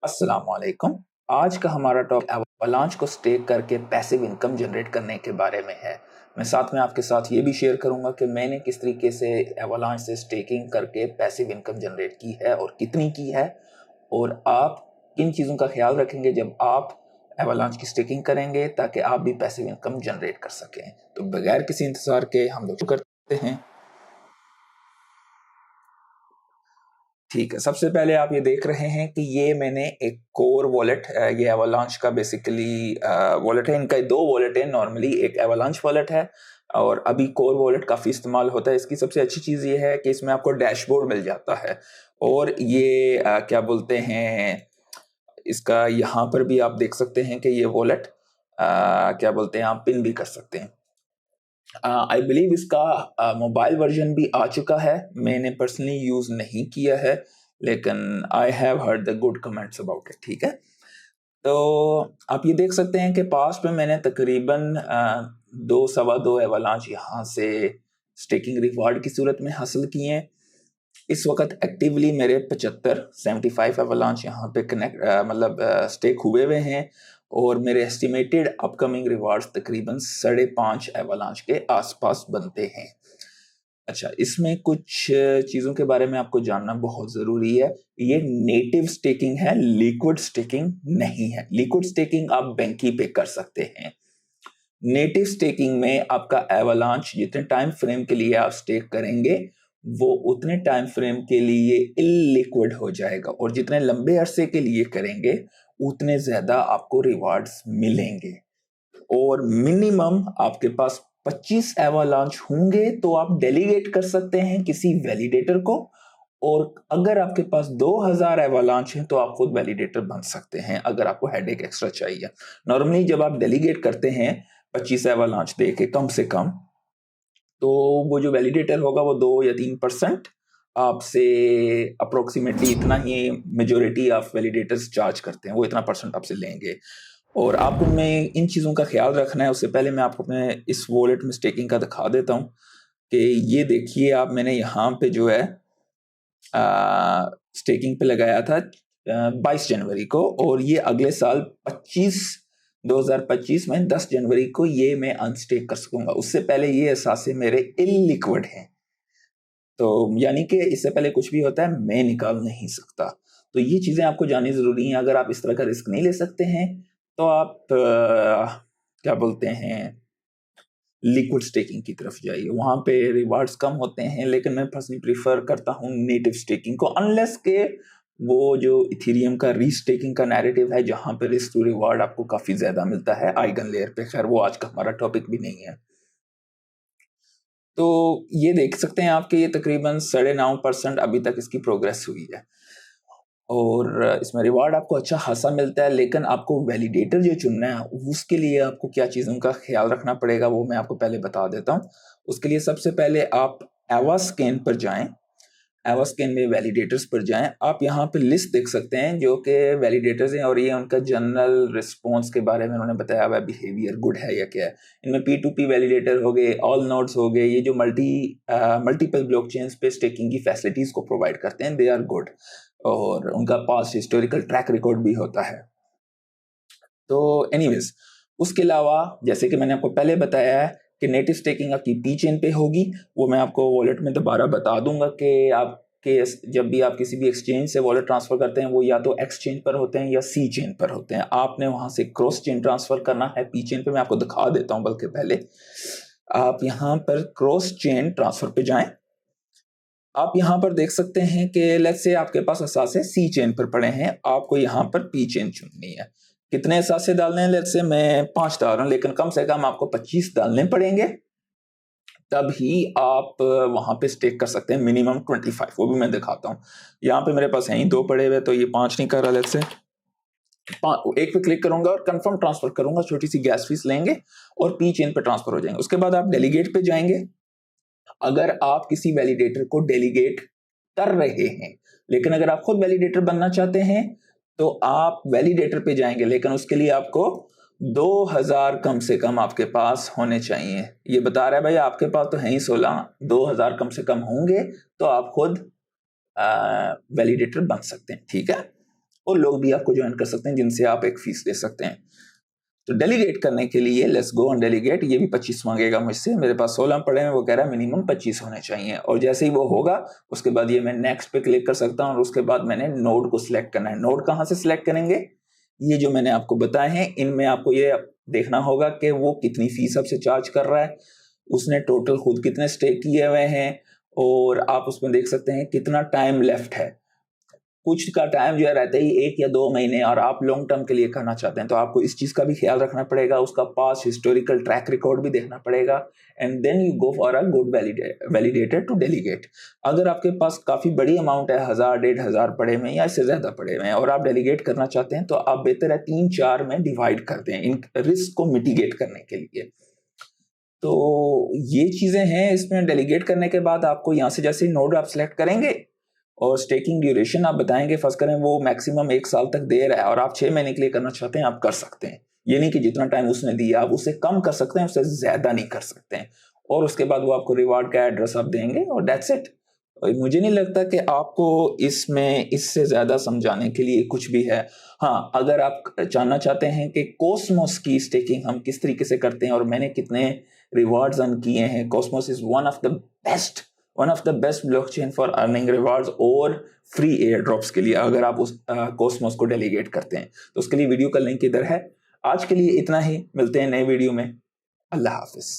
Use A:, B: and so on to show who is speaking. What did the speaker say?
A: अस्सलामुअलैकुम। आज का हमारा टॉपिक एवलांच को स्टेक करके पैसिव इनकम जनरेट करने के बारे में है। मैं साथ में आपके साथ ये भी शेयर करूंगा कि मैंने किस तरीके से एवलांच से स्टेकिंग करके पैसिव इनकम जनरेट की है और कितनी की है, और आप किन चीज़ों का ख्याल रखेंगे जब आप एवलांच की स्टेकिंग करेंगे ताकि आप भी पैसिव इनकम जनरेट कर सकें। तो बगैर किसी इंतजार के हम लोग शुरू करते हैं। ठीक है, सबसे पहले आप ये देख रहे हैं कि ये मैंने एक कोर वॉलेट, ये एवलांच का बेसिकली वॉलेट है। इनका दो वॉलेट है नॉर्मली, एक एवलांच वॉलेट है और अभी कोर वॉलेट काफ़ी इस्तेमाल होता है। इसकी सबसे अच्छी चीज़ ये है कि इसमें आपको डैशबोर्ड मिल जाता है और ये क्या बोलते हैं, इसका यहाँ पर भी आप देख सकते हैं कि ये वॉलेट क्या बोलते हैं, आप पिन भी कर सकते हैं। आई बिलीव इसका मोबाइल वर्जन भी आ चुका है। मैंने पर्सनली यूज़ नहीं किया है, लेकिन I have heard the good comments about it. ठीक है, तो आप ये देख सकते हैं कि पास्ट में मैंने तकरीबन 2 सवा 2 एवलांच यहाँ से स्टेकिंग रिवार्ड की सूरत में हासिल किए हैं। इस वक्त एक्टिवली मेरे 75 एवलांच यहाँ पे कनेक्ट मतलब स्टेक हुए हैं और मेरे एस्टिमेटेड अपकमिंग रिवार्ड्स तकरीबन 5.5 एवलांच के आसपास बनते हैं। अच्छा, इसमें कुछ चीज़ों के बारे में आपको जानना बहुत ज़रूरी है। ये नेटिव स्टेकिंग है, लिक्विड स्टेकिंग नहीं है। लिक्विड स्टेकिंग आप बैंकी पे कर सकते हैं। नेटिव स्टेकिंग में आपका एवलांच जितने टाइम फ्रेम के लिए आप स्टेक करेंगे वो उतने टाइम फ्रेम के लिए इलिक्विड हो जाएगा, और जितने लंबे अरसे के लिए करेंगे उतने ज्यादा आपको रिवार्ड्स मिलेंगे। और मिनिमम आपके पास 25 एवलांच होंगे तो आप डेलीगेट कर सकते हैं किसी वैलिडेटर को, और अगर आपके पास 2000 एवलांच हैं तो आप खुद वैलिडेटर बन सकते हैं अगर आपको हेडेक एक्स्ट्रा चाहिए। नॉर्मली जब आप डेलीगेट करते हैं 25 एवलांच दे के कम से कम, तो वो जो वैलिडेटर होगा वो 2 या 3% आपसे अप्रोक्सीमेटली इतना ही मेजोरिटी ऑफ वैलिडेटर्स चार्ज करते हैं, वो इतना परसेंट आपसे लेंगे। और आपको मैं इन चीज़ों का ख्याल रखना है। उससे पहले मैं आपको अपने इस वॉलेट में स्टेकिंग का दिखा देता हूँ कि ये देखिए आप, मैंने यहाँ पे जो है स्टेकिंग पे लगाया था 22 जनवरी को, और ये अगले साल 2025 में 10 जनवरी को ये मैं अनस्टेक कर सकूंगा। उससे पहले ये एहसास मेरे इलिक्विड हैं, तो यानी कि इससे पहले कुछ भी होता है मैं निकाल नहीं सकता। तो ये चीज़ें आपको जाननी ज़रूरी हैं। अगर आप इस तरह का रिस्क नहीं ले सकते हैं तो आप क्या बोलते हैं, लिक्विड स्टेकिंग की तरफ जाइए, वहां पे रिवार्ड्स कम होते हैं। लेकिन मैं पर्सनली प्रीफर करता हूँ नेटिव स्टेकिंग को, अनलेस के वो जो इथेरियम का रीस्टेकिंग का नैरेटिव है जहां पे रिस्क टू रिवार्ड आपको काफी ज्यादा मिलता है आइगन लेयर पे। खैर वो आज का हमारा टॉपिक भी नहीं है। तो ये देख सकते हैं आपके, ये तकरीबन 9.5% अभी तक इसकी प्रोग्रेस हुई है और इसमें रिवार्ड आपको अच्छा खासा मिलता है। लेकिन आपको वैलिडेटर जो चुनना है उसके लिए आपको क्या चीज़ों का ख्याल रखना पड़ेगा वो मैं आपको पहले बता देता हूँ। उसके लिए सबसे पहले आप एवास्कैन पर जाएं। एवास्कैन में वैलिडेटर्स पर जाएं। आप यहाँ पे लिस्ट देख सकते हैं जो कि वैलिडेटर्स हैं, और ये उनका जनरल रिस्पॉन्स के बारे में उन्होंने बताया हुआ बिहेवियर गुड है या क्या है। इनमें P2P वैलिडेटर हो गए, ऑल नोड्स हो गए, ये जो मल्टीपल ब्लॉकचेन्स पे स्टेकिंग की फैसिलिटीज को प्रोवाइड करते हैं, दे आर गुड, और उनका पास्ट हिस्टोरिकल ट्रैक रिकॉर्ड भी होता है। तो एनीवेज, उसके अलावा जैसे कि मैंने आपको पहले बताया है कि नेटिव स्टेकिंग आपकी पी चेन पे होगी। वो मैं आपको वॉलेट में दोबारा बता दूंगा कि आपके जब भी आप किसी भी एक्सचेंज से वॉलेट ट्रांसफर करते हैं वो या तो एक्सचेंज पर होते हैं या सी चेन पर होते हैं। आपने वहां से क्रॉस चेन ट्रांसफर करना है। पी चेन पे मैं आपको दिखा देता हूँ, बल्कि पहले आप यहाँ पर क्रॉस चेन ट्रांसफर पे जाएं। आप यहाँ पर देख सकते हैं कि लेट्स से आपके पास असासे सी चेन पर पड़े हैं, आपको यहाँ पर पी चेन चुननी है। कितने असासे डालने हैं? लेट्स से मैं 5 डाल रहा हूँ, लेकिन कम से कम आपको 25 डालने पड़ेंगे, तब ही आप वहां पे स्टेक कर सकते हैं। मिनिमम 25, वो भी मैं दिखाता हूँ। यहाँ पे मेरे पास है ही 2 पड़े हुए, तो ये 5 नहीं कर रहा। लेट्स से एक पे क्लिक करूंगा और कंफर्म ट्रांसफर करूंगा, छोटी सी गैस फीस लेंगे और पी चेन पे ट्रांसफर हो जाएंगे। उसके बाद आप डेलीगेट पे जाएंगे। अगर आप किसी वैलिडेटर को डेलीगेट कर रहे हैं, लेकिन अगर आप खुद वैलिडेटर बनना चाहते हैं तो आप वैलिडेटर पे जाएंगे, लेकिन उसके लिए आपको 2000 कम से कम आपके पास होने चाहिए। ये बता रहा है भाई आपके पास तो है ही 16, 2000 कम से कम होंगे तो आप खुद वैलिडेटर बन सकते हैं। ठीक है, और लोग भी आपको ज्वाइन कर सकते हैं जिनसे आप एक फीस ले सकते हैं। तो डेलीगेट करने के लिए लेट्स गो ऑन डेलीगेट, ये भी 25 मांगेगा मुझसे, मेरे पास 16 पड़े हैं, वो कह रहा है मिनिमम 25 होने चाहिए। और जैसे ही वो होगा उसके बाद ये मैं नेक्स्ट पे क्लिक कर सकता हूँ और उसके बाद मैंने नोड को सिलेक्ट करना है। नोड कहाँ से सिलेक्ट करेंगे, ये जो मैंने आपको बताए हैं इनमें आपको ये देखना होगा कि वो कितनी फीस आपसे चार्ज कर रहा है, उसने टोटल खुद कितने स्टेक किए हुए हैं, और आप उसमें देख सकते हैं कितना टाइम लेफ्ट है। कुछ का टाइम जो है रहता ही 1 या 2 महीने, और आप लॉन्ग टर्म के लिए करना चाहते हैं तो आपको इस चीज का भी ख्याल रखना पड़ेगा, उसका पास्ट हिस्टोरिकल ट्रैक रिकॉर्ड भी देखना पड़ेगा, and then you go for a good validator to delegate. अगर आपके पास काफी बड़ी अमाउंट है, 1000-1500 पड़े में या इससे ज्यादा पड़े में, और आप डेलीगेट करना चाहते हैं तो आप बेहतर है 3-4 में डिवाइड करते हैं इन रिस्क को मिटिगेट करने के लिए। तो ये चीजें हैं इसमें। डेलीगेट करने के बाद आपको यहाँ से जैसे नोड आप सिलेक्ट करेंगे और स्टेकिंग ड्यूरेशन आप बताएंगे, फर्स्ट करें वो मैक्सिमम 1 साल तक दे रहा है और आप 6 महीने के लिए करना चाहते हैं, आप कर सकते हैं। ये नहीं कि जितना टाइम उसने दिया आप उससे कम कर सकते हैं, उससे ज्यादा नहीं कर सकते हैं। और उसके बाद वो आपको रिवार्ड का एड्रेस आप देंगे और दैट्स इट। मुझे नहीं लगता कि आपको इसमें इससे ज्यादा समझाने के लिए कुछ भी है। हाँ, अगर आप जानना चाहते हैं कि कॉस्मोस की स्टेकिंग हम किस तरीके से करते हैं और मैंने कितने रिवार्ड्स अर्न किए हैं, Cosmos is one of the best blockchain for earning rewards और फ्री एयर ड्रॉप्स के लिए, अगर आप उस कॉस्मोस को डेलीगेट करते हैं तो उसके लिए वीडियो का लिंक इधर है। आज के लिए इतना ही, मिलते हैं नए वीडियो में। अल्लाह हाफिज।